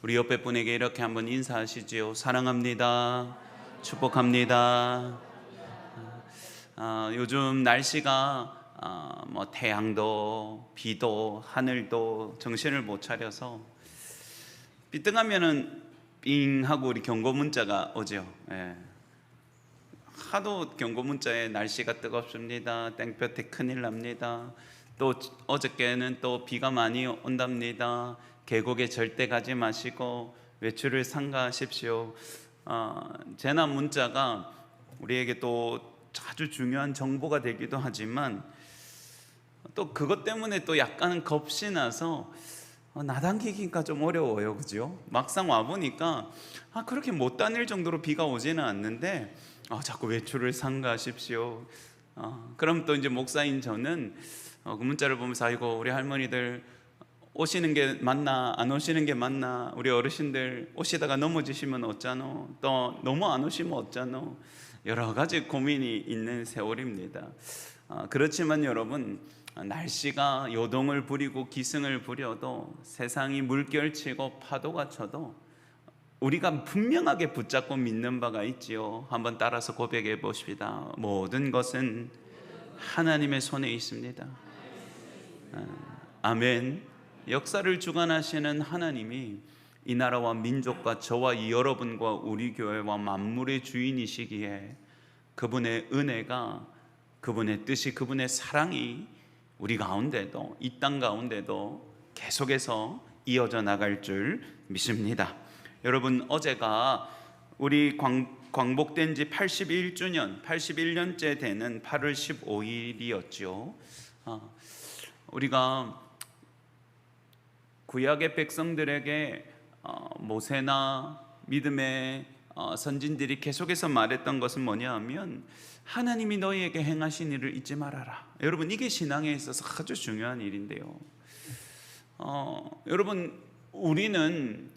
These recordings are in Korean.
우리 옆에 분에게 이렇게 한번 인사하시지요. 사랑합니다. 축복합니다. 요즘 날씨가 뭐 태양도 비도 하늘도 정신을 못 차려서 삐뜩하면은 삥 하고 우리 경고 문자가 오죠. 하도 경고 문자에 날씨가 뜨겁습니다. 땡볕에 큰일 납니다. 또 어저께는 또 비가 많이 온답니다. 계곡에 절대 가지 마시고 외출을 삼가하십시오. 재난 문자가 우리에게 또 아주 중요한 정보가 되기도 하지만 또 그것 때문에 또 약간은 겁이 나서 나당기기가 좀 어려워요. 그죠? 막상 와보니까 그렇게 못 다닐 정도로 비가 오지는 않는데 자꾸 외출을 삼가하십시오. 그럼 또 이제 목사인 저는 그 문자를 보면서 아이고 우리 할머니들 오시는 게 맞나 안 오시는 게 맞나, 우리 어르신들 오시다가 넘어지시면 어쩌노, 또 너무 안 오시면 어쩌노, 여러 가지 고민이 있는 세월입니다. 그렇지만 여러분, 날씨가 요동을 부리고 기승을 부려도 세상이 물결치고 파도가 쳐도 우리가 분명하게 붙잡고 믿는 바가 있지요. 한번 따라서 고백해 봅시다. 모든 것은 하나님의 손에 있습니다. 아멘. 역사를 주관하시는 하나님이 이 나라와 민족과 저와 이 여러분과 우리 교회와 만물의 주인이시기에 그분의 은혜가, 그분의 뜻이, 그분의 사랑이 우리 가운데도, 이 땅 가운데도 계속해서 이어져 나갈 줄 믿습니다. 여러분, 어제가 우리 광복된 지 81주년, 81년째 되는 8월 15일이었죠. 우리가 구약의 백성들에게 모세나 믿음의 선진들이 계속해서 말했던 것은 뭐냐 하면 하나님이 너희에게 행하신 일을 잊지 말아라. 여러분, 이게 신앙에 있어서 아주 중요한 일인데요. 여러분, 우리는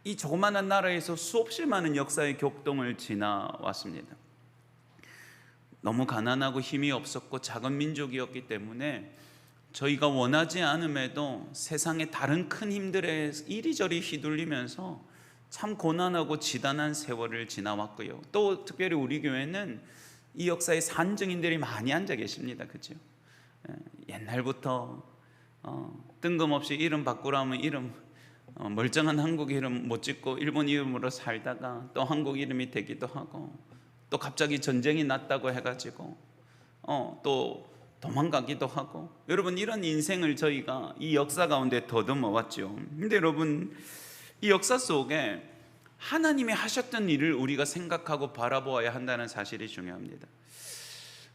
이 조그마한 나라에서 수없이 많은 역사의 격동을 지나왔습니다. 너무 가난하고 힘이 없었고 작은 민족이었기 때문에 저희가 원하지 않음에도 세상의 다른 큰 힘들에 이리저리 휘둘리면서 참 고난하고 지단한 세월을 지나왔고요. 또 특별히 우리 교회는 이 역사의 산증인들이 많이 앉아 계십니다. 그죠? 옛날부터 뜬금없이 이름 바꾸라면 이름, 멀쩡한 한국 이름 못 짓고 일본 이름으로 살다가 또 한국 이름이 되기도 하고, 또 갑자기 전쟁이 났다고 해가지고 또 도망가기도 하고, 여러분, 이런 인생을 저희가 이 역사 가운데 더듬어 왔죠. 근데 여러분, 이 역사 속에 하나님이 하셨던 일을 우리가 생각하고 바라보아야 한다는 사실이 중요합니다.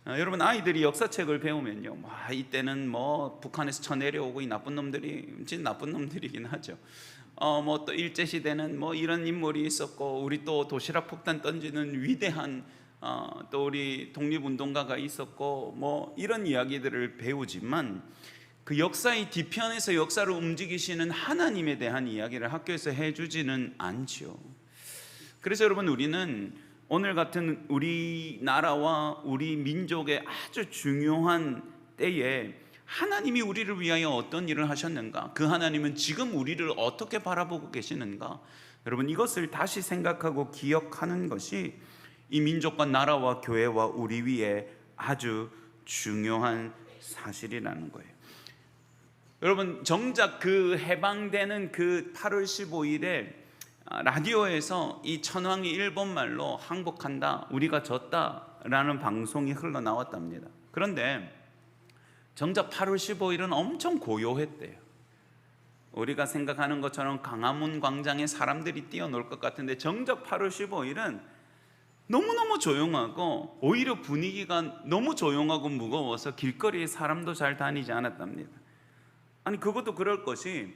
여러분, 아이들이 역사책을 배우면요, 이때는 뭐 북한에서 쳐내려오고 이 나쁜 놈들이 진짜 나쁜 놈들이긴 하죠. 뭐 또 일제시대는 뭐 이런 인물이 있었고, 우리 또 도시락 폭탄 던지는 위대한 또 우리 독립운동가가 있었고, 뭐 이런 이야기들을 배우지만 그 역사의 뒤편에서 역사를 움직이시는 하나님에 대한 이야기를 학교에서 해주지는 않죠. 그래서 여러분, 우리는 오늘 같은 우리나라와 우리 민족의 아주 중요한 때에 하나님이 우리를 위하여 어떤 일을 하셨는가, 그 하나님은 지금 우리를 어떻게 바라보고 계시는가, 여러분, 이것을 다시 생각하고 기억하는 것이 이 민족과 나라와 교회와 우리 위에 아주 중요한 사실이라는 거예요. 여러분, 정작 그 해방되는 그 8월 15일에 라디오에서 이 천황이 일본말로 항복한다, 우리가 졌다라는 방송이 흘러나왔답니다. 그런데 정작 8월 15일은 엄청 고요했대요. 우리가 생각하는 것처럼 광화문 광장에 사람들이 뛰어놀 것 같은데 정작 8월 15일은 너무너무 조용하고, 오히려 분위기가 너무 조용하고 무거워서 길거리에 사람도 잘 다니지 않았답니다. 아니, 그것도 그럴 것이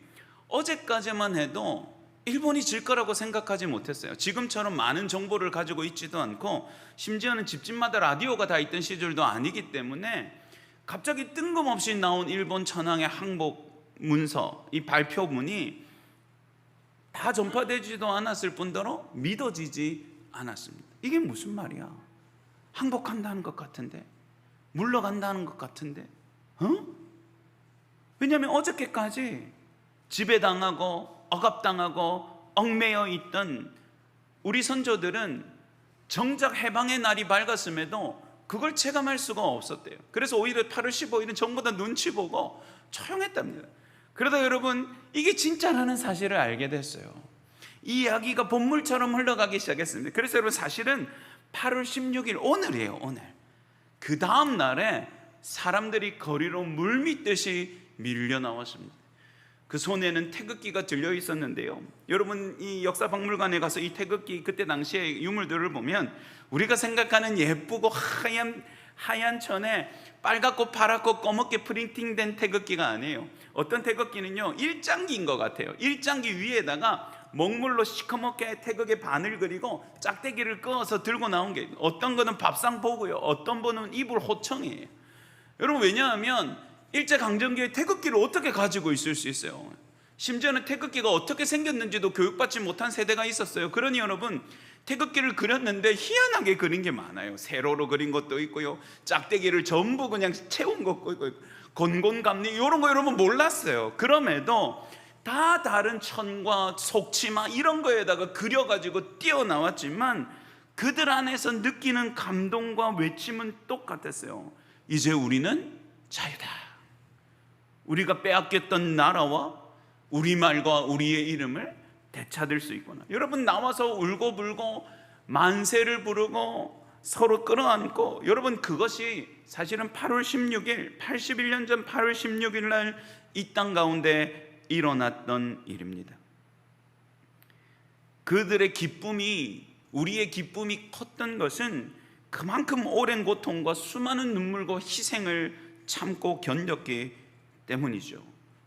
어제까지만 해도 일본이 질 거라고 생각하지 못했어요. 지금처럼 많은 정보를 가지고 있지도 않고, 심지어는 집집마다 라디오가 다 있던 시절도 아니기 때문에 갑자기 뜬금없이 나온 일본 천황의 항복 문서, 이 발표문이 다 전파되지도 않았을 뿐더러 믿어지지 않았습니다. 이게 무슨 말이야? 항복한다는 것 같은데, 물러간다는 것 같은데, 왜냐하면 어저께까지 지배당하고 억압당하고 얽매여 있던 우리 선조들은 정작 해방의 날이 밝았음에도 그걸 체감할 수가 없었대요. 그래서 오히려 8월 15일은 전부 다 눈치 보고 조용했답니다. 그러다 여러분, 이게 진짜라는 사실을 알게 됐어요. 이 이야기가 본물처럼 흘러가기 시작했습니다. 그래서 여러분, 사실은 8월 16일 오늘이에요. 오늘. 그 다음 날에 사람들이 거리로 물밀듯이 밀려 나왔습니다. 그 손에는 태극기가 들려 있었는데요, 여러분, 이 역사박물관에 가서 이 태극기 그때 당시의 유물들을 보면 우리가 생각하는 예쁘고 하얀 천에 빨갛고 파랗고 검게 프린팅된 태극기가 아니에요. 어떤 태극기는요, 일장기인 것 같아요. 일장기 위에다가 먹물로 시커멓게 태극의 반을 그리고 짝대기를 끄어서 들고 나온 게, 어떤 거는 밥상보고요, 어떤 분은 이불 호청이에요. 여러분, 왜냐하면 일제강점기에 태극기를 어떻게 가지고 있을 수 있어요? 심지어는 태극기가 어떻게 생겼는지도 교육받지 못한 세대가 있었어요. 그러니 여러분, 태극기를 그렸는데 희한하게 그린 게 많아요. 세로로 그린 것도 있고요, 짝대기를 전부 그냥 채운 것도 있고, 곤곤감리 이런 거 여러분 몰랐어요. 그럼에도 다 다른 천과 속치마 이런 거에다가 그려가지고 띄어나왔지만 그들 안에서 느끼는 감동과 외침은 똑같았어요. 이제 우리는 자유다. 우리가 빼앗겼던 나라와 우리말과 우리의 이름을 되찾을 수 있구나. 여러분, 나와서 울고불고 만세를 부르고 서로 끌어안고, 여러분, 그것이 사실은 8월 16일 81년 전 8월 16일 날 이 땅 가운데 일어났던 일입니다. 그들의 기쁨이, 우리의 기쁨이 컸던 것은 그만큼 오랜 고통과 수많은 눈물과 희생을 참고 견뎠기 때문이죠.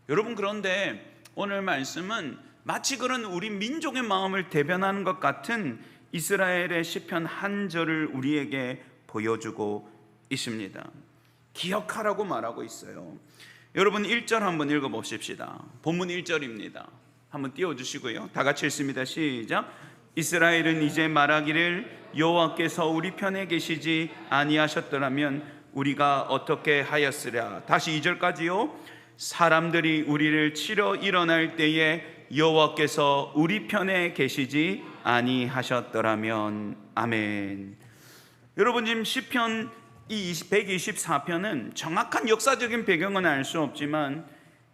여러분, 그런데 오늘 말씀은 마치 그런 우리 민족의 마음을 대변하는 것 같은 이스라엘의 시편 한 절을 우리에게 보여주고 있습니다. 기억하라고 말하고 있어요. 여러분, 1절 한번 읽어보십시다. 본문 1절입니다. 한번 띄워주시고요, 다 같이 읽습니다. 시작. 이스라엘은 이제 말하기를 여호와께서 우리 편에 계시지 아니하셨더라면 우리가 어떻게 하였으랴. 다시 2절까지요. 사람들이 우리를 치러 일어날 때에 여호와께서 우리 편에 계시지 아니하셨더라면. 아멘. 여러분, 지금 시편 124편은 정확한 역사적인 배경은 알 수 없지만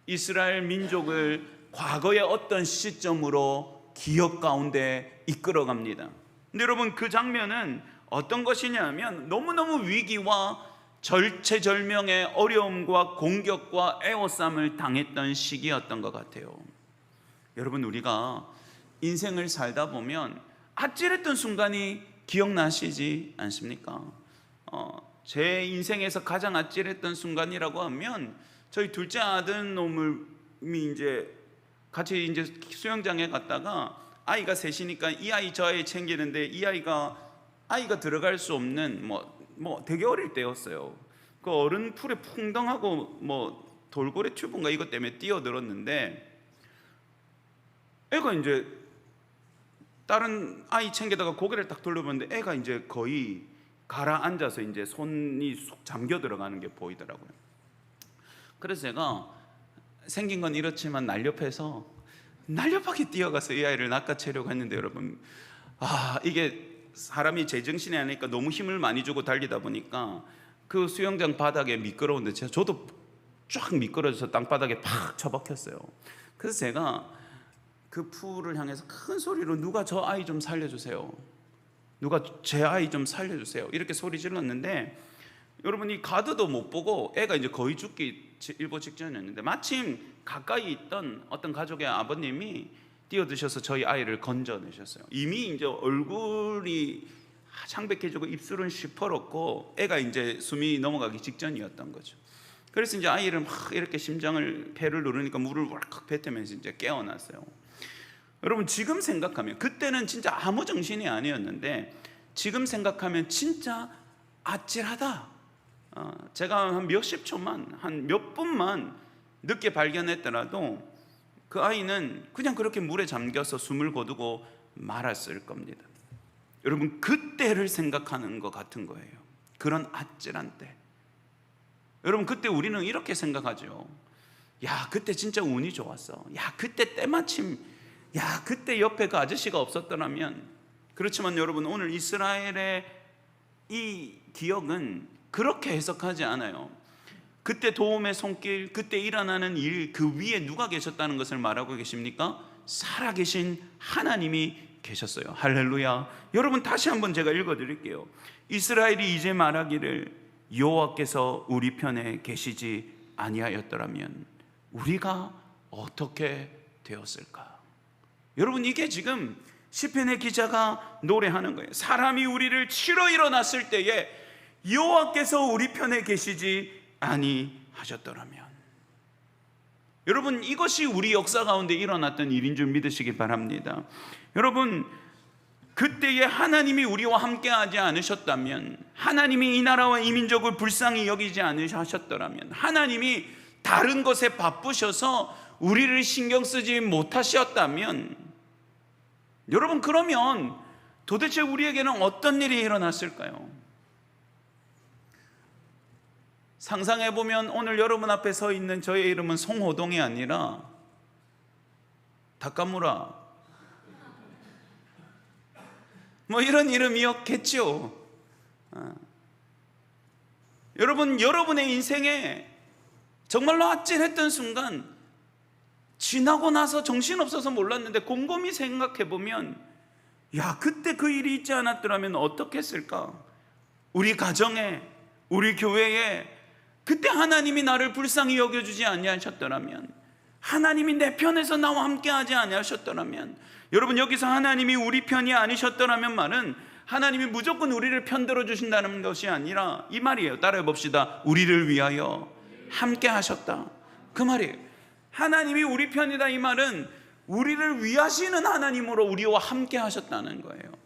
이스라엘 민족을 과거의 어떤 시점으로 기억 가운데 이끌어갑니다. 근데 여러분, 그 장면은 어떤 것이냐면 너무너무 위기와 절체절명의 어려움과 공격과 애워쌈을 당했던 시기였던 것 같아요. 여러분, 우리가 인생을 살다 보면 아찔했던 순간이 기억나시지 않습니까? 제 인생에서 가장 아찔했던 순간이라고 하면 저희 둘째 아들 놈이 이제 같이 이제 수영장에 갔다가 아이가 셋이니까 이 아이 저 아이 챙기는데 이 아이가 들어갈 수 없는 되게 어릴 때였어요. 그 어른 풀에 풍덩하고 돌고래 튜브인가 이것 때문에 뛰어들었는데 애가 이제 다른 아이 챙기다가 고개를 딱 돌려보는데 애가 이제 거의 가라앉아서 이제 손이 쏙 잠겨 들어가는 게 보이더라고요. 그래서 제가 생긴 건 이렇지만 날렵하게 뛰어가서 이 아이를 낚아채려고 했는데 여러분, 이게 사람이 제정신이 아니니까 너무 힘을 많이 주고 달리다 보니까 그 수영장 바닥에 미끄러운데 저도 쫙 미끄러져서 땅바닥에 팍 처박혔어요. 그래서 제가 그 풀을 향해서 큰 소리로 누가 저 아이 좀 살려주세요, 누가 제 아이 좀 살려주세요, 이렇게 소리 질렀는데 여러분, 이 가드도 못 보고 애가 이제 거의 죽기 일보 직전이었는데 마침 가까이 있던 어떤 가족의 아버님이 뛰어드셔서 저희 아이를 건져내셨어요. 이미 이제 얼굴이 창백해지고 입술은 시퍼렇고 애가 이제 숨이 넘어가기 직전이었던 거죠. 그래서 이제 아이를 막 이렇게 배를 누르니까 물을 월컥 뱉으면서 이제 깨어났어요. 여러분, 지금 생각하면 그때는 진짜 아무 정신이 아니었는데 지금 생각하면 진짜 아찔하다. 제가 한 몇십 초만, 한 몇 분만 늦게 발견했더라도 그 아이는 그냥 그렇게 물에 잠겨서 숨을 거두고 말았을 겁니다. 여러분, 그때를 생각하는 것 같은 거예요. 그런 아찔한 때. 여러분, 그때 우리는 이렇게 생각하죠. 야, 그때 진짜 운이 좋았어. 야, 그때 때마침 야, 그때 옆에 그 아저씨가 없었더라면. 그렇지만 여러분, 오늘 이스라엘의 이 기억은 그렇게 해석하지 않아요. 그때 도움의 손길, 그때 일어나는 일, 그 위에 누가 계셨다는 것을 말하고 계십니까? 살아계신 하나님이 계셨어요. 할렐루야. 여러분, 다시 한번 제가 읽어드릴게요. 이스라엘이 이제 말하기를 여호와께서 우리 편에 계시지 아니하였더라면 우리가 어떻게 되었을까? 여러분, 이게 지금 시편의 기자가 노래하는 거예요. 사람이 우리를 치러 일어났을 때에 여호와께서 우리 편에 계시지 아니하셨더라면. 여러분, 이것이 우리 역사 가운데 일어났던 일인 줄 믿으시기 바랍니다. 여러분, 그때에 하나님이 우리와 함께하지 않으셨다면, 하나님이 이 나라와 이 민족을 불쌍히 여기지 않으셨더라면, 하나님이 다른 것에 바쁘셔서 우리를 신경 쓰지 못하셨다면, 여러분, 그러면 도대체 우리에게는 어떤 일이 일어났을까요? 상상해보면 오늘 여러분 앞에 서 있는 저의 이름은 송호동이 아니라 다카무라 뭐 이런 이름이었겠죠. 여러분, 여러분의 인생에 정말로 아찔했던 순간, 지나고 나서 정신없어서 몰랐는데 곰곰이 생각해보면, 야, 그때 그 일이 있지 않았더라면 어떻게 했을까? 우리 가정에, 우리 교회에 그때 하나님이 나를 불쌍히 여겨주지 아니하셨더라면, 하나님이 내 편에서 나와 함께하지 아니하셨더라면, 여러분, 여기서 하나님이 우리 편이 아니셨더라면 말은 하나님이 무조건 우리를 편들어 주신다는 것이 아니라 이 말이에요. 따라해 봅시다. 우리를 위하여 함께 하셨다, 그 말이에요. 하나님이 우리 편이다, 이 말은 우리를 위하시는 하나님으로 우리와 함께 하셨다는 거예요.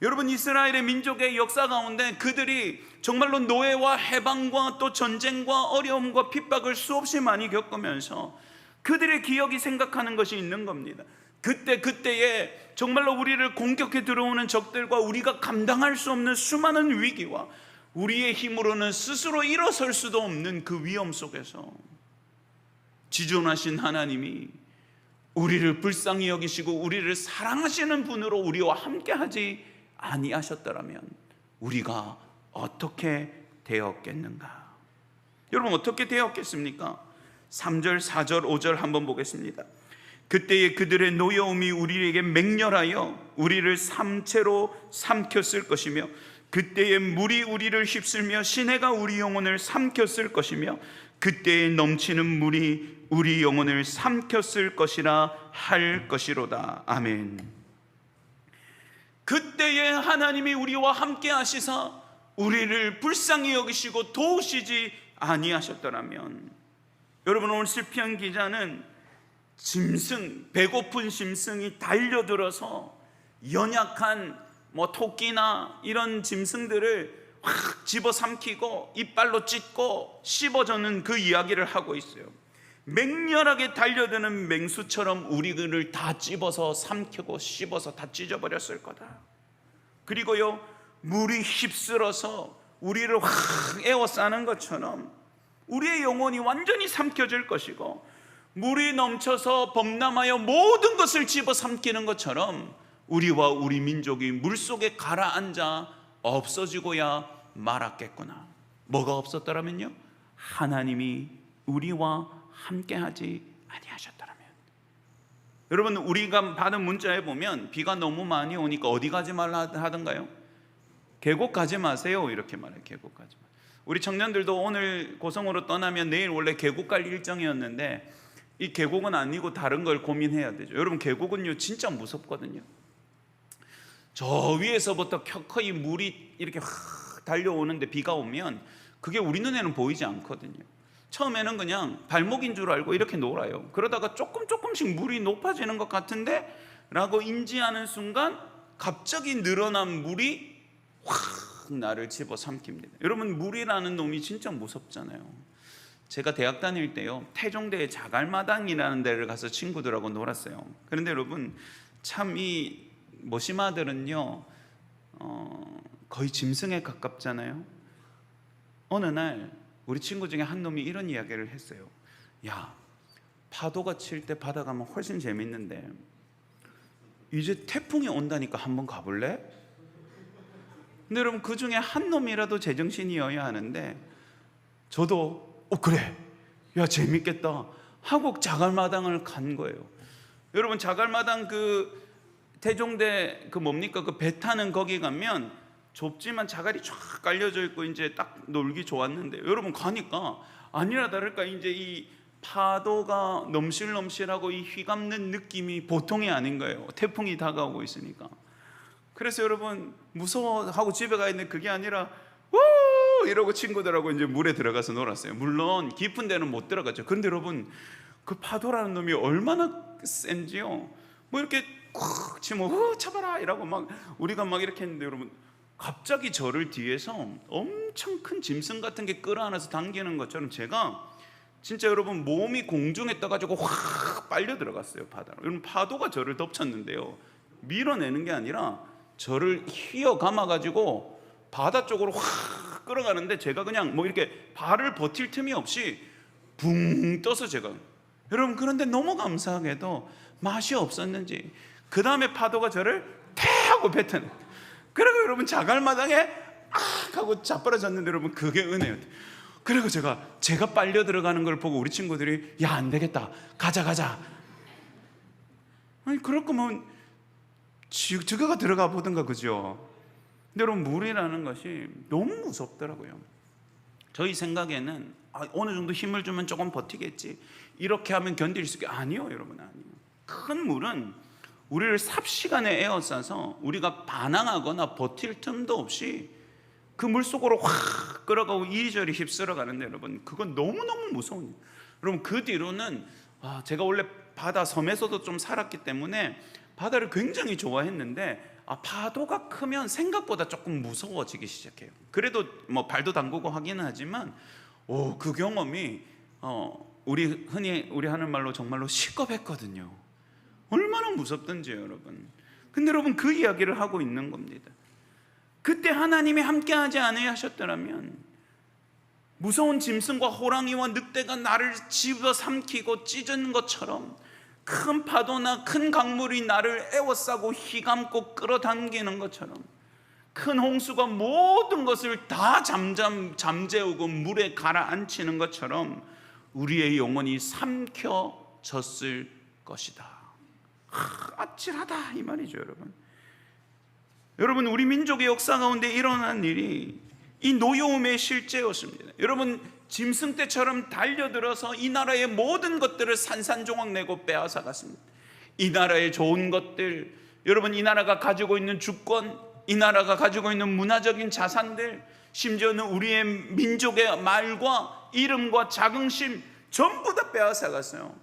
여러분, 이스라엘의 민족의 역사 가운데 그들이 정말로 노예와 해방과 또 전쟁과 어려움과 핍박을 수없이 많이 겪으면서 그들의 기억이 생각하는 것이 있는 겁니다. 그때에 정말로 우리를 공격해 들어오는 적들과 우리가 감당할 수 없는 수많은 위기와 우리의 힘으로는 스스로 일어설 수도 없는 그 위험 속에서 지존하신 하나님이 우리를 불쌍히 여기시고 우리를 사랑하시는 분으로 우리와 함께하지 아니하셨더라면 우리가 어떻게 되었겠는가? 여러분, 어떻게 되었겠습니까? 3절, 4절, 5절 한번 보겠습니다. 그때에 그들의 노여움이 우리에게 맹렬하여 우리를 삼채로 삼켰을 것이며, 그때에 물이 우리를 휩쓸며 시내가 우리 영혼을 삼켰을 것이며, 그때에 넘치는 물이 우리 영혼을 삼켰을 것이라 할 것이로다. 아멘. 그때에 하나님이 우리와 함께 하시사 우리를 불쌍히 여기시고 도우시지 아니하셨더라면, 여러분, 오늘 시편 기자는 짐승, 배고픈 짐승이 달려들어서 연약한 토끼나 이런 짐승들을 확 집어삼키고 이빨로 찢고 씹어주는 그 이야기를 하고 있어요. 맹렬하게 달려드는 맹수처럼 우리를 다 찝어서 삼키고 씹어서 다 찢어버렸을 거다. 그리고요, 물이 휩쓸어서 우리를 확 에워싸는 것처럼 우리의 영혼이 완전히 삼켜질 것이고, 물이 넘쳐서 범람하여 모든 것을 집어삼키는 것처럼 우리와 우리 민족이 물속에 가라앉아 없어지고야 말았겠구나. 뭐가 없었더라면요? 하나님이 우리와 함께하지 아니하셨더라면. 여러분, 우리가 받은 문자에 보면 비가 너무 많이 오니까 어디 가지 말라 하던가요? 계곡 가지 마세요, 이렇게 말해요. 계곡 가지 마세요. 우리 청년들도 오늘 고성으로 떠나면 내일 원래 계곡 갈 일정이었는데 이 계곡은 아니고 다른 걸 고민해야 되죠. 여러분, 계곡은요 진짜 무섭거든요. 저 위에서부터 켜커이 물이 이렇게 확 달려오는데 비가 오면 그게 우리 눈에는 보이지 않거든요. 처음에는 그냥 발목인 줄 알고 이렇게 놀아요. 그러다가 조금씩 물이 높아지는 것 같은데 라고 인지하는 순간 갑자기 늘어난 물이 확 나를 집어삼킵니다. 여러분, 물이라는 놈이 진짜 무섭잖아요. 제가 대학 다닐 때요, 태종대에 자갈마당이라는 데를 가서 친구들하고 놀았어요. 그런데 여러분, 참 이 모시마들은요 거의 짐승에 가깝잖아요. 어느 날 우리 친구 중에 한 놈이 이런 이야기를 했어요. 야, 파도가 칠 때 바다 가면 훨씬 재밌는데 이제 태풍이 온다니까 한번 가볼래? 근데 여러분 그 중에 한 놈이라도 제정신이어야 하는데 저도 그래, 야 재밌겠다 하고 자갈마당을 간 거예요. 여러분 자갈마당 그 태종대 그 뭡니까 그 배 타는 거기 가면 좁지만 자갈이 쫙 깔려져 있고 이제 딱 놀기 좋았는데 여러분 가니까 아니라 다를까 이제 이 파도가 넘실넘실하고 이 휘감는 느낌이 보통이 아닌 거예요. 태풍이 다가오고 있으니까. 그래서 여러분 무서워하고 집에 가 있는데 그게 아니라 우 이러고 친구들하고 이제 물에 들어가서 놀았어요. 물론 깊은 데는 못 들어갔죠. 그런데 여러분 그 파도라는 놈이 얼마나 센지요. 뭐 이렇게 콱 치면 잡아라 이러고 막 우리가 막 이렇게 했는데 여러분 갑자기 저를 뒤에서 엄청 큰 짐승 같은 게 끌어안아서 당기는 것처럼 제가 진짜 여러분 몸이 공중에 떠가지고 확 빨려 들어갔어요. 바다로. 여러분 파도가 저를 덮쳤는데요, 밀어내는 게 아니라 저를 휘어 감아가지고 바다 쪽으로 확 끌어가는데 제가 그냥 뭐 이렇게 발을 버틸 틈이 없이 붕 떠서 제가 여러분 그런데 너무 감사하게도 맛이 없었는지 그 다음에 파도가 저를 태하고 뱉은, 그리고 여러분 자갈마당에 악 하고 자빠져졌는데 여러분 그게 은혜예요. 그리고 제가 빨려 들어가는 걸 보고 우리 친구들이 야 안 되겠다 가자 아니 그럴 거면 저거가 들어가 보든가 그죠? 근데 여러분 물이라는 것이 너무 무섭더라고요. 저희 생각에는 어느 정도 힘을 주면 조금 버티겠지 이렇게 하면 견딜 수 있게 아니요 여러분 아니요. 큰 물은 우리를 삽시간에 에워싸서 우리가 반항하거나 버틸 틈도 없이 그 물속으로 확 끌어가고 이리저리 휩쓸어 가는데 여러분 그건 너무너무 무서운 일이에요. 여러분 그 뒤로는 제가 원래 바다 섬에서도 좀 살았기 때문에 바다를 굉장히 좋아했는데 파도가 크면 생각보다 조금 무서워지기 시작해요. 그래도 뭐 발도 담그고 하기는 하지만 그 경험이 우리 흔히 우리 하는 말로 정말로 시겁했거든요. 얼마나 무섭던지요 여러분. 근데 여러분 그 이야기를 하고 있는 겁니다. 그때 하나님이 함께하지 않으려 하셨더라면 무서운 짐승과 호랑이와 늑대가 나를 집어삼키고 찢은 것처럼 큰 파도나 큰 강물이 나를 에워싸고 휘감고 끌어당기는 것처럼 큰 홍수가 모든 것을 다 잠재우고 물에 가라앉히는 것처럼 우리의 영혼이 삼켜졌을 것이다. 아찔하다 이 말이죠 여러분. 여러분 우리 민족의 역사 가운데 일어난 일이 이 노여움의 실제였습니다. 여러분 짐승 떼처럼 달려들어서 이 나라의 모든 것들을 산산조각 내고 빼앗아갔습니다. 이 나라의 좋은 것들, 여러분 이 나라가 가지고 있는 주권, 이 나라가 가지고 있는 문화적인 자산들, 심지어는 우리의 민족의 말과 이름과 자긍심 전부 다 빼앗아갔어요.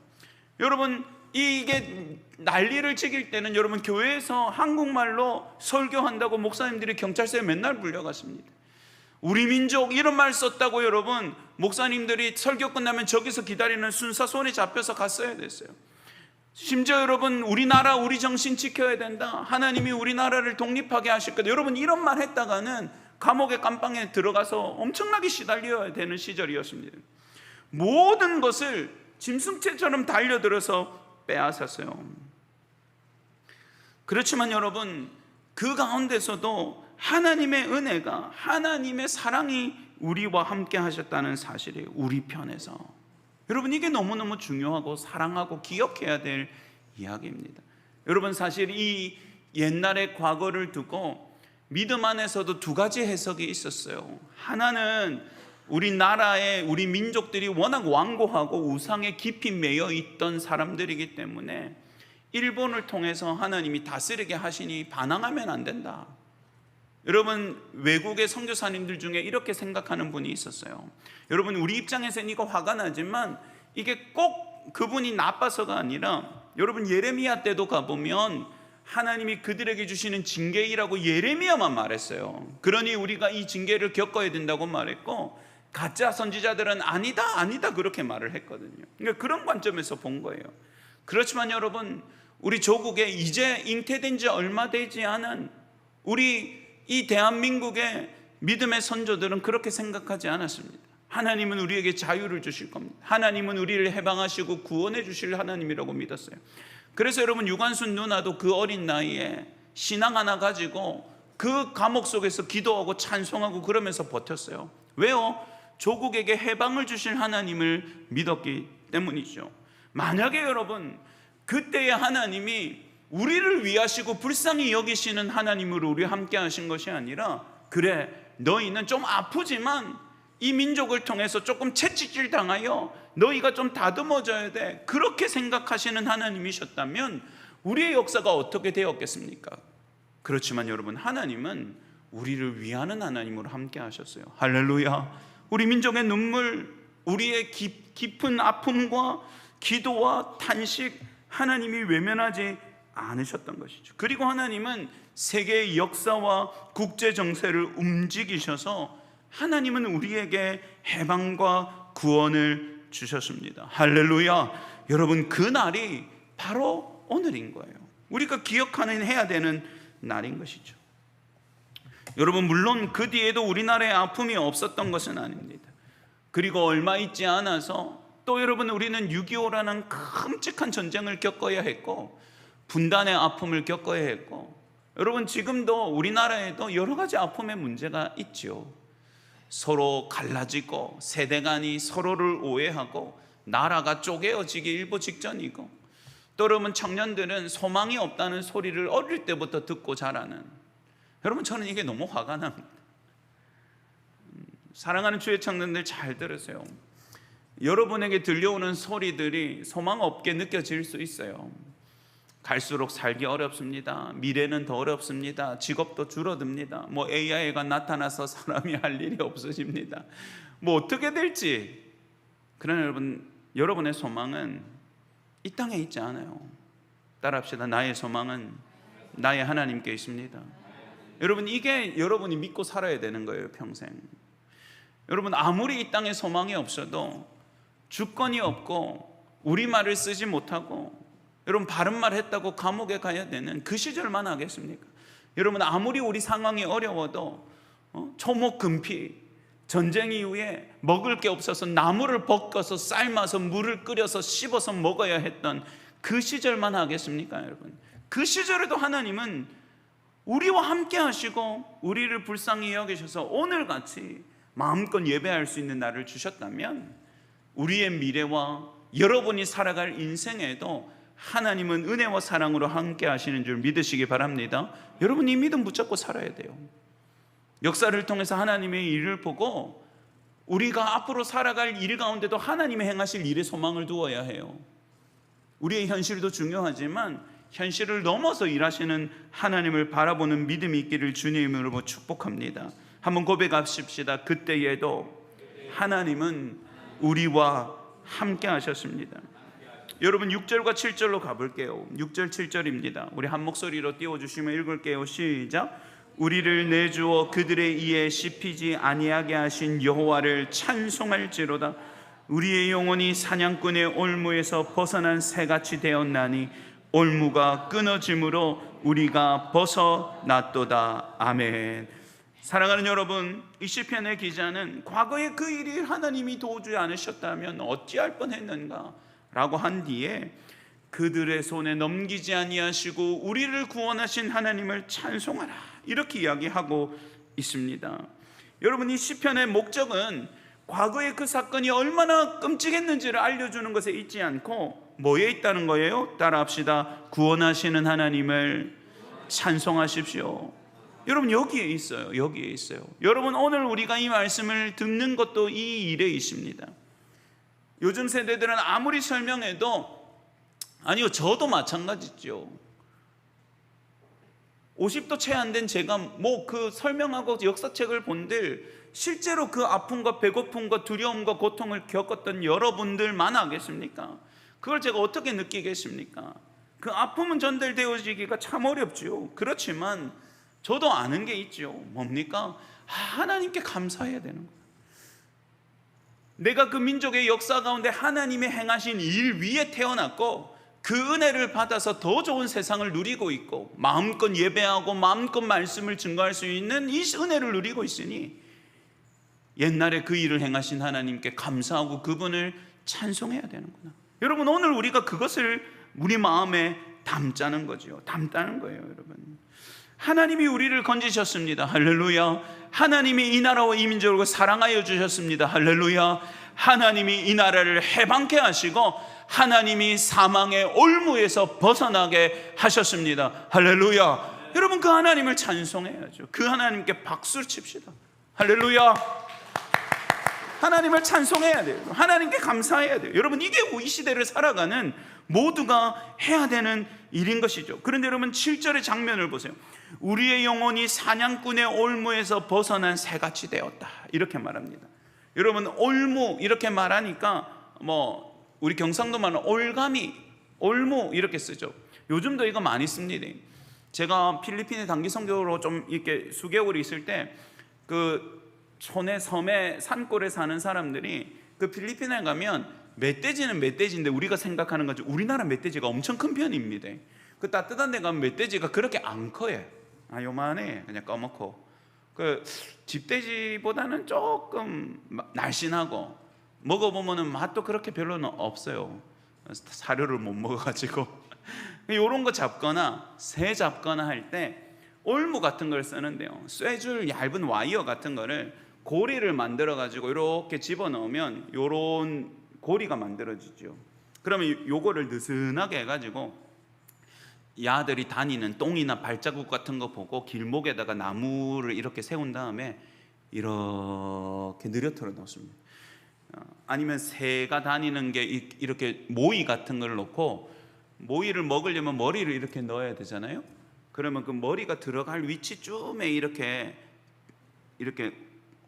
여러분 이게 난리를 치길 때는 여러분 교회에서 한국말로 설교한다고 목사님들이 경찰서에 맨날 불려갔습니다. 우리 민족 이런 말 썼다고 여러분 목사님들이 설교 끝나면 저기서 기다리는 순서 손에 잡혀서 갔어야 됐어요. 심지어 여러분 우리나라 우리 정신 지켜야 된다, 하나님이 우리나라를 독립하게 하실 거다, 여러분 이런 말 했다가는 감옥의 깜방에 들어가서 엄청나게 시달려야 되는 시절이었습니다. 모든 것을 짐승체처럼 달려들어서 빼앗았어요. 그렇지만 여러분 그 가운데서도 하나님의 은혜가, 하나님의 사랑이 우리와 함께 하셨다는 사실이 우리 편에서, 여러분 이게 너무너무 중요하고 사랑하고 기억해야 될 이야기입니다. 여러분 사실 이 옛날의 과거를 두고 믿음 안에서도 두 가지 해석이 있었어요. 하나는 우리나라의 우리 민족들이 워낙 완고하고 우상에 깊이 매여 있던 사람들이기 때문에 일본을 통해서 하나님이 다스리게 하시니 반항하면 안 된다. 여러분 외국의 선교사님들 중에 이렇게 생각하는 분이 있었어요. 여러분 우리 입장에서는 이거 화가 나지만 이게 꼭 그분이 나빠서가 아니라 여러분 예레미야 때도 가보면 하나님이 그들에게 주시는 징계이라고 예레미야만 말했어요. 그러니 우리가 이 징계를 겪어야 된다고 말했고 가짜 선지자들은 아니다 그렇게 말을 했거든요. 그러니까 그런 관점에서 본 거예요. 그렇지만 여러분 우리 조국에 이제 잉태된 지 얼마 되지 않은 우리 이 대한민국의 믿음의 선조들은 그렇게 생각하지 않았습니다. 하나님은 우리에게 자유를 주실 겁니다. 하나님은 우리를 해방하시고 구원해 주실 하나님이라고 믿었어요. 그래서 여러분 유관순 누나도 그 어린 나이에 신앙 하나 가지고 그 감옥 속에서 기도하고 찬송하고 그러면서 버텼어요. 왜요? 조국에게 해방을 주실 하나님을 믿었기 때문이죠. 만약에 여러분 그때의 하나님이 우리를 위하시고 불쌍히 여기시는 하나님으로 우리 함께 하신 것이 아니라, 그래 너희는 좀 아프지만 이 민족을 통해서 조금 채찍질 당하여 너희가 좀 다듬어져야 돼, 그렇게 생각하시는 하나님이셨다면 우리의 역사가 어떻게 되었겠습니까? 그렇지만 여러분, 하나님은 우리를 위하는 하나님으로 함께 하셨어요. 할렐루야. 우리 민족의 눈물, 우리의 깊은 아픔과 기도와 탄식, 하나님이 외면하지 않으셨던 것이죠. 그리고 하나님은 세계의 역사와 국제 정세를 움직이셔서 하나님은 우리에게 해방과 구원을 주셨습니다. 할렐루야. 여러분, 그 날이 바로 오늘인 거예요. 우리가 기억하는 해야 되는 날인 것이죠. 여러분, 물론 그 뒤에도 우리나라에 아픔이 없었던 것은 아닙니다. 그리고 얼마 있지 않아서 또 여러분, 우리는 6.25라는 끔찍한 전쟁을 겪어야 했고 분단의 아픔을 겪어야 했고, 여러분 지금도 우리나라에도 여러 가지 아픔의 문제가 있죠. 서로 갈라지고 세대 간이 서로를 오해하고 나라가 쪼개어지기 일보 직전이고, 또 여러분 청년들은 소망이 없다는 소리를 어릴 때부터 듣고 자라는, 여러분 저는 이게 너무 화가 납니다. 사랑하는 주의 청년들 잘 들으세요. 여러분에게 들려오는 소리들이 소망 없게 느껴질 수 있어요. 갈수록 살기 어렵습니다. 미래는 더 어렵습니다. 직업도 줄어듭니다. 뭐 AI가 나타나서 사람이 할 일이 없어집니다. 뭐 어떻게 될지. 그러나 여러분의 소망은 이 땅에 있지 않아요. 따라합시다. 나의 소망은 나의 하나님께 있습니다. 여러분, 이게 여러분이 믿고 살아야 되는 거예요, 평생. 여러분, 아무리 이 땅에 소망이 없어도, 주권이 없고 우리말을 쓰지 못하고 여러분 바른 말 했다고 감옥에 가야 되는 그 시절만 하겠습니까? 여러분, 아무리 우리 상황이 어려워도 초목금피, 전쟁 이후에 먹을 게 없어서 나무를 벗겨서 삶아서 물을 끓여서 씹어서 먹어야 했던 그 시절만 하겠습니까? 여러분, 그 시절에도 하나님은 우리와 함께 하시고 우리를 불쌍히 여기셔서 오늘같이 마음껏 예배할 수 있는 날을 주셨다면, 우리의 미래와 여러분이 살아갈 인생에도 하나님은 은혜와 사랑으로 함께 하시는 줄 믿으시기 바랍니다. 여러분, 이 믿음 붙잡고 살아야 돼요. 역사를 통해서 하나님의 일을 보고 우리가 앞으로 살아갈 일 가운데도 하나님이 행하실 일에 소망을 두어야 해요. 우리의 현실도 중요하지만 현실을 넘어서 일하시는 하나님을 바라보는 믿음이 있기를 주님으로 축복합니다. 한번 고백하십시다. 그때에도 하나님은 우리와 함께 하셨습니다. 여러분 6절과 7절로 가볼게요. 6절 7절입니다. 우리 한 목소리로 띄워주시면 읽을게요. 시작. 우리를 내주어 그들의 이에 씹히지 아니하게 하신 여호와를 찬송할지로다. 우리의 영혼이 사냥꾼의 올무에서 벗어난 새같이 되었나니 올무가 끊어짐으로 우리가 벗어났도다. 아멘. 사랑하는 여러분, 이 시편의 기자는 과거에 그 일이 하나님이 도와주지 않으셨다면 어찌할 뻔했는가 라고 한 뒤에 그들의 손에 넘기지 아니하시고 우리를 구원하신 하나님을 찬송하라, 이렇게 이야기하고 있습니다. 여러분, 이 시편의 목적은 과거의 그 사건이 얼마나 끔찍했는지를 알려주는 것에 있지 않고 뭐에 있다는 거예요? 따라합시다. 구원하시는 하나님을 찬송하십시오. 여러분, 여기에 있어요. 여기에 있어요. 여러분, 오늘 우리가 이 말씀을 듣는 것도 이 일에 있습니다. 요즘 세대들은 아무리 설명해도, 아니요, 저도 마찬가지죠. 50도 채 안 된 제가 뭐 그 설명하고 역사책을 본들 실제로 그 아픔과 배고픔과 두려움과 고통을 겪었던 여러분들만 하겠습니까? 그걸 제가 어떻게 느끼겠습니까? 그 아픔은 전달되어지기가 참 어렵죠. 그렇지만 저도 아는 게 있죠. 뭡니까? 하나님께 감사해야 되는 거예요. 내가 그 민족의 역사 가운데 하나님의 행하신 일 위에 태어났고 그 은혜를 받아서 더 좋은 세상을 누리고 있고 마음껏 예배하고 마음껏 말씀을 증거할 수 있는 이 은혜를 누리고 있으니 옛날에 그 일을 행하신 하나님께 감사하고 그분을 찬송해야 되는구나. 여러분, 오늘 우리가 그것을 우리 마음에 담자는 거죠. 담다는 거예요, 여러분. 하나님이 우리를 건지셨습니다. 할렐루야. 하나님이 이 나라와 이 민족을 사랑하여 주셨습니다. 할렐루야. 하나님이 이 나라를 해방케 하시고 하나님이 사망의 올무에서 벗어나게 하셨습니다. 할렐루야. 여러분, 그 하나님을 찬송해야죠. 그 하나님께 박수를 칩시다. 할렐루야. 하나님을 찬송해야 돼요. 하나님께 감사해야 돼요. 여러분, 이게 이 시대를 살아가는 모두가 해야 되는 일인 것이죠. 그런데 여러분, 7절의 장면을 보세요. 우리의 영혼이 사냥꾼의 올무에서 벗어난 새같이 되었다, 이렇게 말합니다. 여러분, 올무 이렇게 말하니까 우리 경상도 말은 올가미, 올무 이렇게 쓰죠. 요즘도 이거 많이 씁니다. 제가 필리핀에 단기 선교로 좀 이렇게 수개월 있을 때 그 촌의 섬의 산골에 사는 사람들이 그 필리핀에 가면 멧돼지는 멧돼지인데 우리가 생각하는 거죠. 우리나라 멧돼지가 엄청 큰 편입니다. 그 따뜻한 데 가면 멧돼지가 그렇게 안 커요. 요만해, 그냥 까맣고. 그 집돼지보다는 조금 날씬하고 먹어보면 맛도 그렇게 별로는 없어요. 사료를 못 먹어가지고. 이런 거 잡거나 새 잡거나 할 때 올무 같은 걸 쓰는데요. 쇠줄 얇은 와이어 같은 거를 고리를 만들어 가지고 이렇게 집어넣으면 요런 고리가 만들어지죠. 그러면 요거를 느슨하게 해가지고 야들이 다니는 똥이나 발자국 같은 거 보고 길목에다가 나무를 이렇게 세운 다음에 이렇게 느려틀어 놓습니다. 아니면 새가 다니는 게 이렇게 모이 같은 걸 놓고, 모이를 먹으려면 머리를 이렇게 넣어야 되잖아요. 그러면 그 머리가 들어갈 위치쯤에 이렇게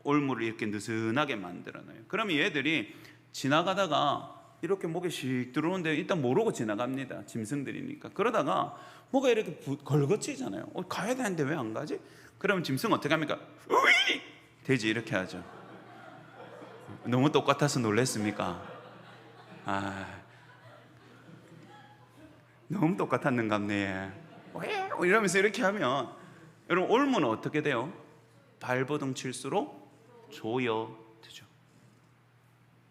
올무를 이렇게 느슨하게 만들어 놔요. 그러면 얘들이 지나가다가 이렇게 목에 씩 들어오는데 일단 모르고 지나갑니다. 짐승들이니까. 그러다가 뭐가 이렇게 걸거치잖아요. 가야 되는데 왜 안 가지? 그러면 짐승 어떻게 합니까? 으이! 돼지 이렇게 하죠. 너무 똑같아서 놀랬습니까? 너무 똑같았는갑네. 이러면서 이렇게 하면, 여러분, 올무는 어떻게 돼요? 발버둥 칠수록 조여되죠.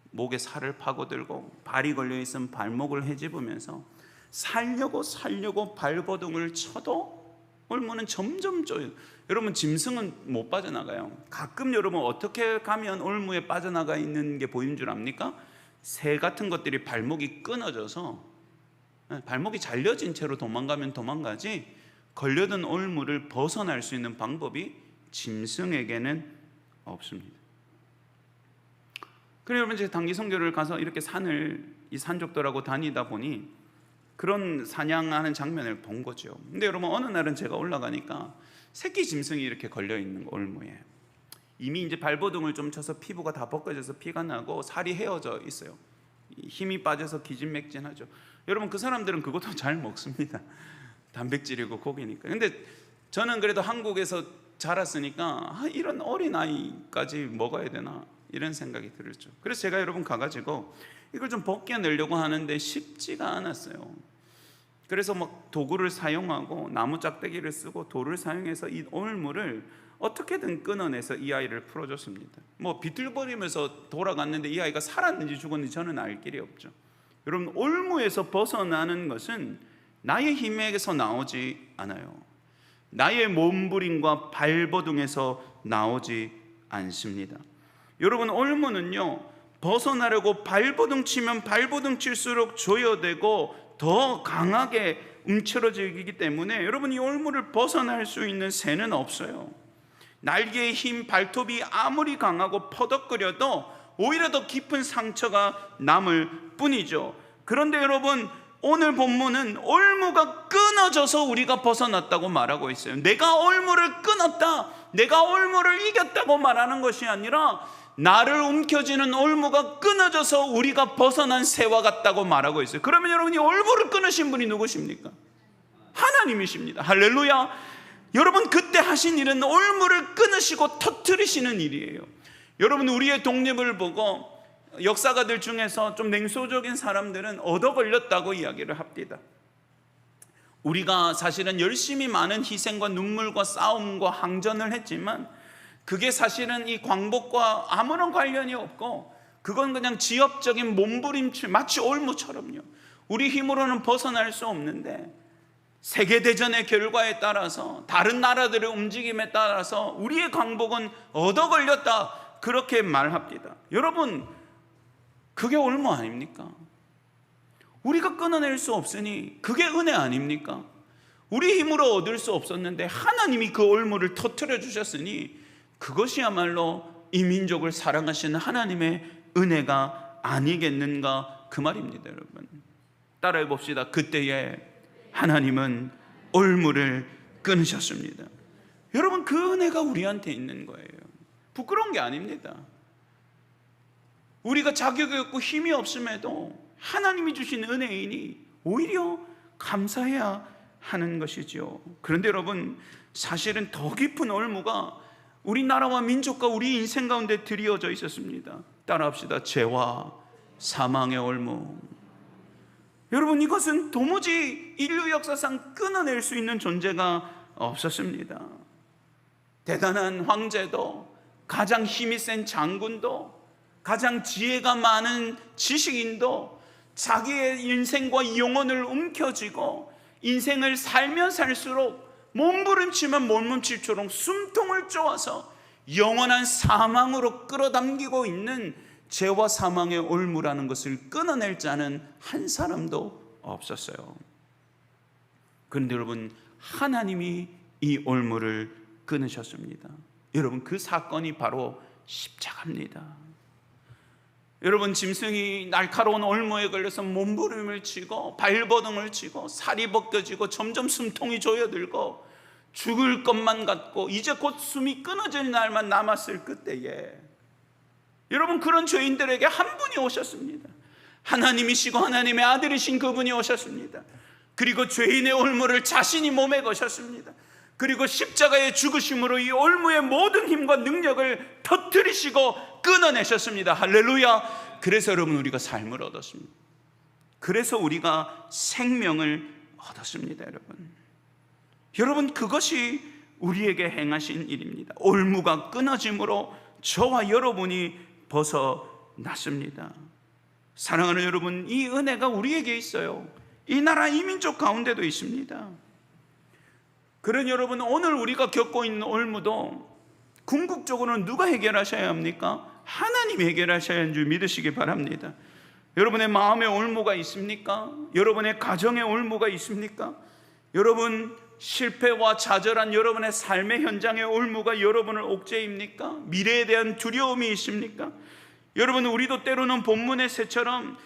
목에 살을 파고들고 발이 걸려있으면 발목을 헤집으면서 살려고 발버둥을 쳐도 올무는 점점 조여. 여러분, 짐승은 못 빠져나가요. 가끔 여러분 어떻게 가면 올무에 빠져나가 있는 게 보이는 줄 압니까? 새 같은 것들이 발목이 끊어져서 발목이 잘려진 채로 도망가면 도망가지, 걸려든 올무를 벗어날 수 있는 방법이 짐승에게는 없습니다. 그래서 여러분, 제가 단기 선교를 가서 이렇게 이 산족들하고 다니다 보니 그런 사냥하는 장면을 본 거죠. 근데 여러분, 어느 날은 제가 올라가니까 새끼 짐승이 이렇게 걸려 있는 거, 올무에. 이미 이제 발버둥을 좀 쳐서 피부가 다 벗겨져서 피가 나고 살이 헤어져 있어요. 힘이 빠져서 기진맥진하죠. 여러분, 그 사람들은 그것도 잘 먹습니다. 단백질이고 고기니까. 근데 저는 그래도 한국에서 자랐으니까 이런 어린아이까지 먹어야 되나, 이런 생각이 들었죠. 그래서 제가 여러분 가가지고 이걸 좀 벗겨내려고 하는데 쉽지가 않았어요. 그래서 막 도구를 사용하고 나무 짝대기를 쓰고 돌을 사용해서 이 올무를 어떻게든 끊어내서 이 아이를 풀어줬습니다. 비틀거리면서 돌아갔는데 이 아이가 살았는지 죽었는지 저는 알 길이 없죠. 여러분, 올무에서 벗어나는 것은 나의 힘에서 나오지 않아요. 나의 몸부림과 발버둥에서 나오지 않습니다. 여러분, 올무는요, 벗어나려고 발버둥 치면 발버둥 칠수록 조여되고 더 강하게 움츠러지기 때문에 여러분, 이 올무를 벗어날 수 있는 새는 없어요. 날개의 힘, 발톱이 아무리 강하고 퍼덕거려도 오히려 더 깊은 상처가 남을 뿐이죠. 그런데 여러분, 오늘 본문은 올무가 끊어져서 우리가 벗어났다고 말하고 있어요. 내가 올무를 끊었다, 내가 올무를 이겼다고 말하는 것이 아니라 나를 움켜쥐는 올무가 끊어져서 우리가 벗어난 새와 같다고 말하고 있어요. 그러면 여러분이 올무를 끊으신 분이 누구십니까? 하나님이십니다. 할렐루야. 여러분, 그때 하신 일은 올무를 끊으시고 터뜨리시는 일이에요. 여러분, 우리의 독립을 보고 역사가들 중에서 좀 냉소적인 사람들은 얻어 걸렸다고 이야기를 합니다. 우리가 사실은 열심히 많은 희생과 눈물과 싸움과 항전을 했지만 그게 사실은 이 광복과 아무런 관련이 없고, 그건 그냥 지역적인 몸부림칠, 마치 올무처럼요. 우리 힘으로는 벗어날 수 없는데 세계대전의 결과에 따라서 다른 나라들의 움직임에 따라서 우리의 광복은 얻어 걸렸다 그렇게 말합니다. 여러분, 그게 올무 아닙니까? 우리가 끊어낼 수 없으니 그게 은혜 아닙니까? 우리 힘으로 얻을 수 없었는데 하나님이 그 올무를 터뜨려 주셨으니 그것이야말로 이 민족을 사랑하시는 하나님의 은혜가 아니겠는가 그 말입니다. 여러분, 따라해 봅시다. 그때에 하나님은 올무를 끊으셨습니다. 여러분, 그 은혜가 우리한테 있는 거예요. 부끄러운 게 아닙니다. 우리가 자격이 없고 힘이 없음에도 하나님이 주신 은혜이니 오히려 감사해야 하는 것이죠. 그런데 여러분, 사실은 더 깊은 올무가 우리나라와 민족과 우리 인생 가운데 드리워져 있었습니다. 따라합시다. 죄와 사망의 올무. 여러분, 이것은 도무지 인류 역사상 끊어낼 수 있는 존재가 없었습니다. 대단한 황제도, 가장 힘이 센 장군도, 가장 지혜가 많은 지식인도 자기의 인생과 영혼을 움켜쥐고 인생을 살면 살수록 몸부림치면 몸부림칠처럼 숨통을 쪼아서 영원한 사망으로 끌어당기고 있는 죄와 사망의 올무라는 것을 끊어낼 자는 한 사람도 없었어요. 그런데 여러분, 하나님이 이 올무를 끊으셨습니다. 여러분, 그 사건이 바로 십자가입니다. 여러분, 짐승이 날카로운 올무에 걸려서 몸부림을 치고 발버둥을 치고 살이 벗겨지고 점점 숨통이 조여들고 죽을 것만 같고 이제 곧 숨이 끊어질 날만 남았을 그때에 여러분, 그런 죄인들에게 한 분이 오셨습니다. 하나님이시고 하나님의 아들이신 그분이 오셨습니다. 그리고 죄인의 올무를 자신이 몸에 거셨습니다. 그리고 십자가의 죽으심으로 이 올무의 모든 힘과 능력을 터뜨리시고 끊어내셨습니다. 할렐루야. 그래서 여러분, 우리가 삶을 얻었습니다. 그래서 우리가 생명을 얻었습니다. 여러분, 그것이 우리에게 행하신 일입니다. 올무가 끊어짐으로 저와 여러분이 벗어났습니다. 사랑하는 여러분, 이 은혜가 우리에게 있어요. 이 나라 이 민족 가운데도 있습니다. 그런 여러분, 오늘 우리가 겪고 있는 올무도 궁극적으로는 누가 해결하셔야 합니까? 하나님이 해결하셔야 하는 줄 믿으시기 바랍니다. 여러분의 마음에 올무가 있습니까? 여러분의 가정에 올무가 있습니까? 여러분, 실패와 좌절한 여러분의 삶의 현장에 올무가 여러분을 옥죄입니까? 미래에 대한 두려움이 있습니까? 여러분, 우리도 때로는 본문의 새처럼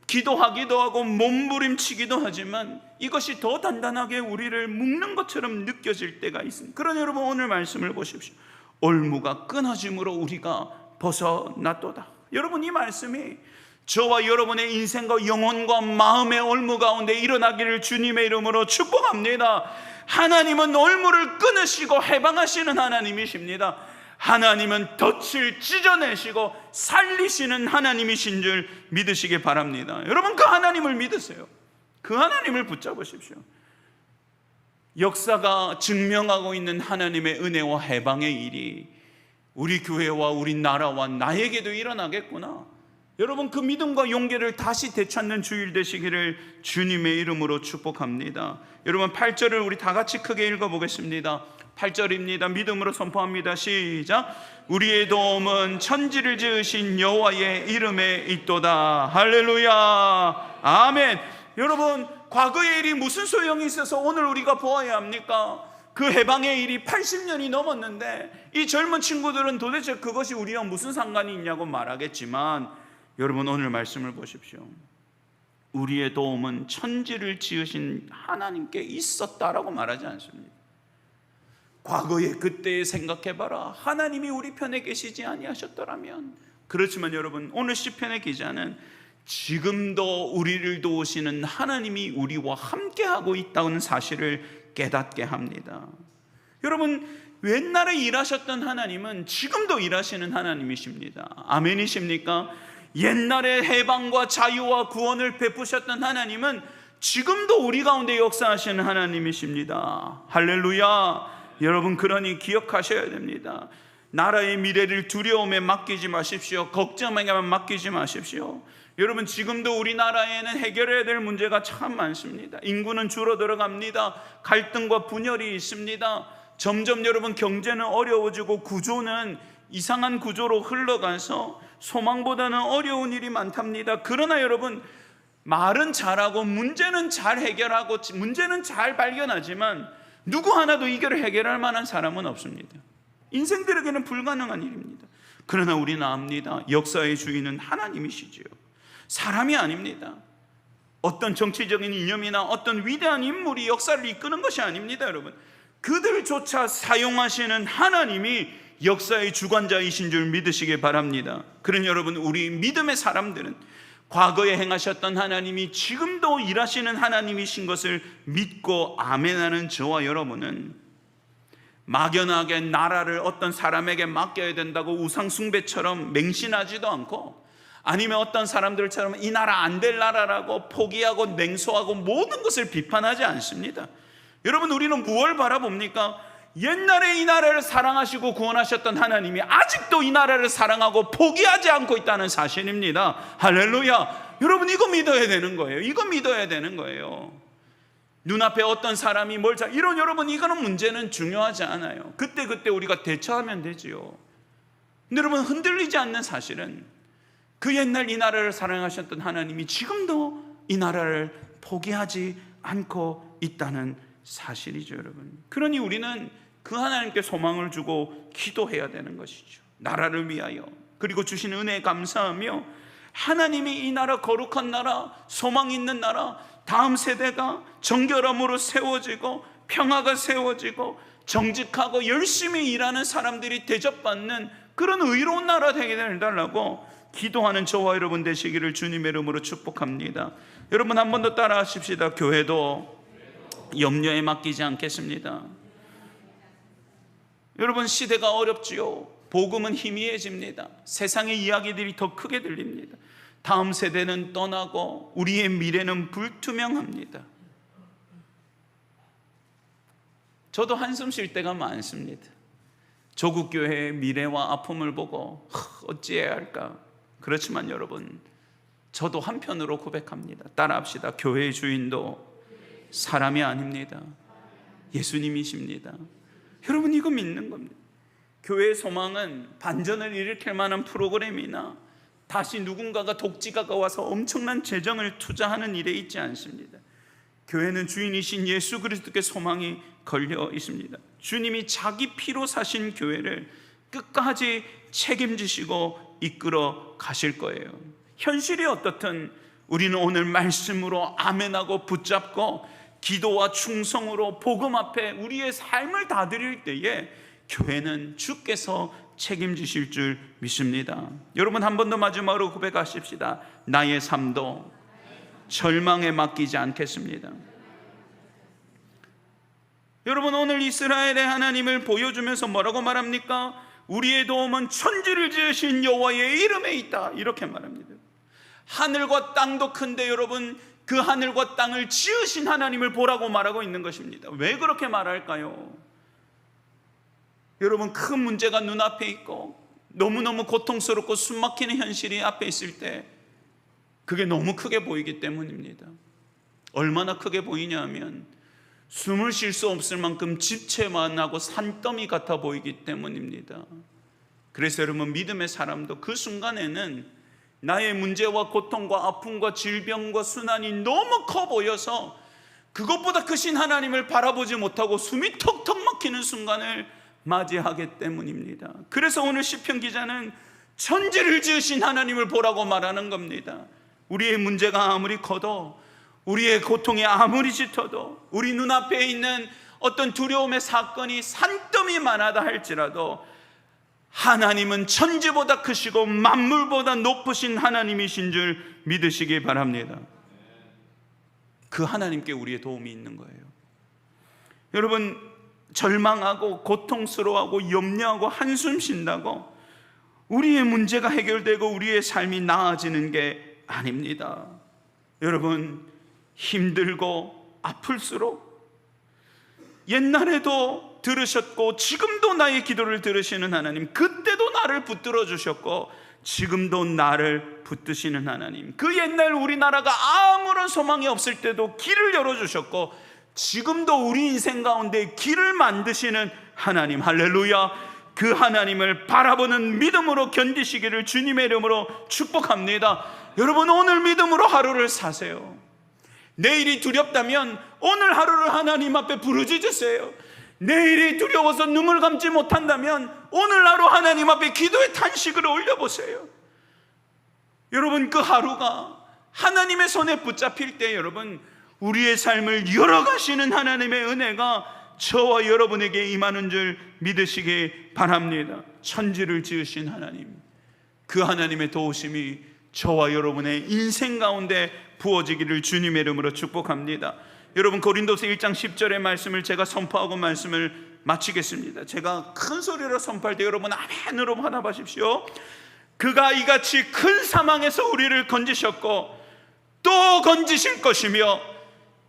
기도하기도 하고 몸부림치기도 하지만 이것이 더 단단하게 우리를 묶는 것처럼 느껴질 때가 있습니다. 그러나 여러분, 오늘 말씀을 보십시오. 올무가 끊어짐으로 우리가 벗어났도다. 여러분, 이 말씀이 저와 여러분의 인생과 영혼과 마음의 올무 가운데 일어나기를 주님의 이름으로 축복합니다. 하나님은 올무를 끊으시고 해방하시는 하나님이십니다. 하나님은 덫을 찢어내시고 살리시는 하나님이신 줄 믿으시기 바랍니다. 여러분, 그 하나님을 믿으세요. 그 하나님을 붙잡으십시오. 역사가 증명하고 있는 하나님의 은혜와 해방의 일이 우리 교회와 우리 나라와 나에게도 일어나겠구나. 여러분, 그 믿음과 용기를 다시 되찾는 주일 되시기를 주님의 이름으로 축복합니다. 여러분, 8절을 우리 다 같이 크게 읽어보겠습니다. 8절입니다. 믿음으로 선포합니다. 시작. 우리의 도움은 천지를 지으신 여호와의 이름에 있도다. 할렐루야. 아멘. 여러분, 과거의 일이 무슨 소용이 있어서 오늘 우리가 보아야 합니까? 그 해방의 일이 80년이 넘었는데 이 젊은 친구들은 도대체 그것이 우리와 무슨 상관이 있냐고 말하겠지만, 여러분, 오늘 말씀을 보십시오. 우리의 도움은 천지를 지으신 하나님께 있었다라고 말하지 않습니다. 과거에 그때 생각해봐라. 하나님이 우리 편에 계시지 아니하셨더라면. 그렇지만 여러분, 오늘 시편의 기자는 지금도 우리를 도우시는 하나님이 우리와 함께하고 있다는 사실을 깨닫게 합니다. 여러분, 옛날에 일하셨던 하나님은 지금도 일하시는 하나님이십니다. 아멘이십니까? 옛날에 해방과 자유와 구원을 베푸셨던 하나님은 지금도 우리 가운데 역사하시는 하나님이십니다. 할렐루야. 여러분, 그러니 기억하셔야 됩니다. 나라의 미래를 두려움에 맡기지 마십시오. 걱정에만 맡기지 마십시오. 여러분, 지금도 우리나라에는 해결해야 될 문제가 참 많습니다. 인구는 줄어들어 갑니다. 갈등과 분열이 있습니다. 점점 여러분 경제는 어려워지고 구조는 이상한 구조로 흘러가서 소망보다는 어려운 일이 많답니다. 그러나 여러분, 말은 잘하고 문제는 잘 해결하고 문제는 잘 발견하지만 누구 하나도 이걸 해결할 만한 사람은 없습니다. 인생들에게는 불가능한 일입니다. 그러나 우리는 압니다. 역사의 주인은 하나님이시지요. 사람이 아닙니다. 어떤 정치적인 이념이나 어떤 위대한 인물이 역사를 이끄는 것이 아닙니다. 여러분, 그들조차 사용하시는 하나님이 역사의 주관자이신 줄 믿으시기 바랍니다. 그러니 여러분, 우리 믿음의 사람들은 과거에 행하셨던 하나님이 지금도 일하시는 하나님이신 것을 믿고 아멘하는 저와 여러분은 막연하게 나라를 어떤 사람에게 맡겨야 된다고 우상숭배처럼 맹신하지도 않고, 아니면 어떤 사람들처럼 이 나라 안 될 나라라고 포기하고 냉소하고 모든 것을 비판하지 않습니다. 여러분, 우리는 무엇을 바라봅니까? 옛날에 이 나라를 사랑하시고 구원하셨던 하나님이 아직도 이 나라를 사랑하고 포기하지 않고 있다는 사실입니다. 할렐루야. 여러분, 이거 믿어야 되는 거예요. 이거 믿어야 되는 거예요. 눈앞에 어떤 사람이 이런, 여러분, 이거는 문제는 중요하지 않아요. 그때 우리가 대처하면 되지요. 근데 여러분, 흔들리지 않는 사실은 그 옛날 이 나라를 사랑하셨던 하나님이 지금도 이 나라를 포기하지 않고 있다는 사실이죠, 여러분. 그러니 우리는 그 하나님께 소망을 주고 기도해야 되는 것이죠. 나라를 위하여. 그리고 주신 은혜에 감사하며 하나님이 이 나라, 거룩한 나라, 소망 있는 나라, 다음 세대가 정결함으로 세워지고 평화가 세워지고 정직하고 열심히 일하는 사람들이 대접받는 그런 의로운 나라 되게 해달라고 기도하는 저와 여러분 되시기를 주님의 이름으로 축복합니다. 여러분, 한 번 더 따라 하십시다. 교회도 염려에 맡기지 않겠습니다. 여러분, 시대가 어렵지요. 복음은 희미해집니다. 세상의 이야기들이 더 크게 들립니다. 다음 세대는 떠나고 우리의 미래는 불투명합니다. 저도 한숨 쉴 때가 많습니다. 조국 교회의 미래와 아픔을 보고 어찌해야 할까. 그렇지만 여러분, 저도 한편으로 고백합니다. 따라합시다. 교회의 주인도 사람이 아닙니다. 예수님이십니다. 여러분, 이거 믿는 겁니다. 교회의 소망은 반전을 일으킬 만한 프로그램이나 다시 누군가가 독지가가 와서 엄청난 재정을 투자하는 일에 있지 않습니다. 교회는 주인이신 예수 그리스도께 소망이 걸려 있습니다. 주님이 자기 피로 사신 교회를 끝까지 책임지시고 이끌어 가실 거예요. 현실이 어떻든 우리는 오늘 말씀으로 아멘하고 붙잡고 기도와 충성으로 복음 앞에 우리의 삶을 다 드릴 때에 교회는 주께서 책임지실 줄 믿습니다. 여러분, 한 번 더 마지막으로 고백하십시다. 나의 삶도 절망에 맡기지 않겠습니다. 여러분, 오늘 이스라엘의 하나님을 보여주면서 뭐라고 말합니까? 우리의 도움은 천지를 지으신 여호와의 이름에 있다, 이렇게 말합니다. 하늘과 땅도 큰데 여러분, 그 하늘과 땅을 지으신 하나님을 보라고 말하고 있는 것입니다. 왜 그렇게 말할까요? 여러분, 큰 문제가 눈앞에 있고 너무너무 고통스럽고 숨막히는 현실이 앞에 있을 때 그게 너무 크게 보이기 때문입니다. 얼마나 크게 보이냐 하면 숨을 쉴 수 없을 만큼 집채만 하고 산더미 같아 보이기 때문입니다. 그래서 여러분, 믿음의 사람도 그 순간에는 나의 문제와 고통과 아픔과 질병과 순환이 너무 커 보여서 그것보다 크신 하나님을 바라보지 못하고 숨이 턱턱 막히는 순간을 맞이하기 때문입니다. 그래서 오늘 시편 기자는 천지를 지으신 하나님을 보라고 말하는 겁니다. 우리의 문제가 아무리 커도, 우리의 고통이 아무리 짙어도, 우리 눈앞에 있는 어떤 두려움의 사건이 산더미만하다 할지라도 하나님은 천지보다 크시고 만물보다 높으신 하나님이신 줄 믿으시기 바랍니다. 그 하나님께 우리의 도움이 있는 거예요. 여러분, 절망하고 고통스러워하고 염려하고 한숨 쉰다고 우리의 문제가 해결되고 우리의 삶이 나아지는 게 아닙니다. 여러분, 힘들고 아플수록, 옛날에도 들으셨고 지금도 나의 기도를 들으시는 하나님, 그때도 나를 붙들어 주셨고 지금도 나를 붙드시는 하나님, 그 옛날 우리나라가 아무런 소망이 없을 때도 길을 열어주셨고 지금도 우리 인생 가운데 길을 만드시는 하나님, 할렐루야. 그 하나님을 바라보는 믿음으로 견디시기를 주님의 이름으로 축복합니다. 여러분, 오늘 믿음으로 하루를 사세요. 내일이 두렵다면 오늘 하루를 하나님 앞에 부르짖으세요. 내일이 두려워서 눈을 감지 못한다면 오늘 하루 하나님 앞에 기도의 탄식을 올려보세요. 여러분, 그 하루가 하나님의 손에 붙잡힐 때 여러분, 우리의 삶을 열어가시는 하나님의 은혜가 저와 여러분에게 임하는 줄 믿으시기 바랍니다. 천지를 지으신 하나님, 그 하나님의 도우심이 저와 여러분의 인생 가운데 부어지기를 주님의 이름으로 축복합니다. 여러분, 고린도서 1장 10절의 말씀을 제가 선포하고 말씀을 마치겠습니다. 제가 큰 소리로 선포할 때 여러분 아멘으로 화답하십시오. 그가 이같이 큰 사망에서 우리를 건지셨고 또 건지실 것이며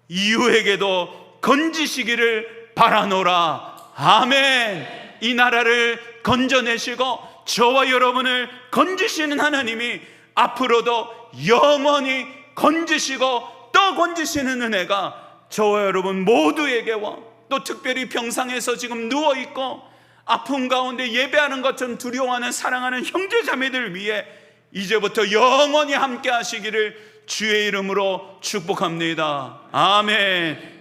이후에게도 건지시기를 바라노라. 아멘. 이 나라를 건져내시고 저와 여러분을 건지시는 하나님이 앞으로도 영원히 건지시고 또 건지시는 은혜가 저와 여러분 모두에게와 또 특별히 병상에서 지금 누워있고 아픔 가운데 예배하는 것처럼 두려워하는 사랑하는 형제자매들 위해 이제부터 영원히 함께 하시기를 주의 이름으로 축복합니다. 아멘.